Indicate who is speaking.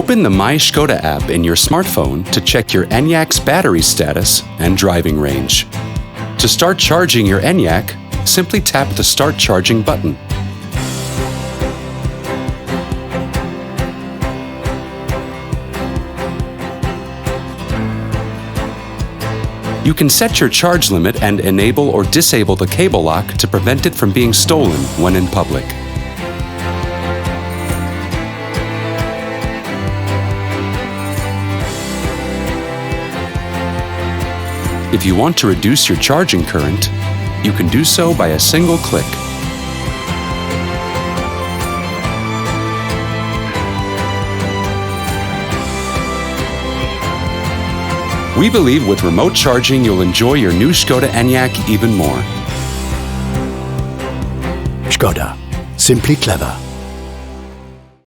Speaker 1: Open the My Škoda app in your smartphone to check your ENYAQ's battery status and driving range. To start charging your ENYAQ, simply tap the Start Charging button. You can set your charge limit and enable or disable the cable lock to prevent it from being stolen when in public. If you want to reduce your charging current, you can do so by a single click. We believe with remote charging you'll enjoy your new Škoda ENYAQ even more.
Speaker 2: Škoda. Simply clever.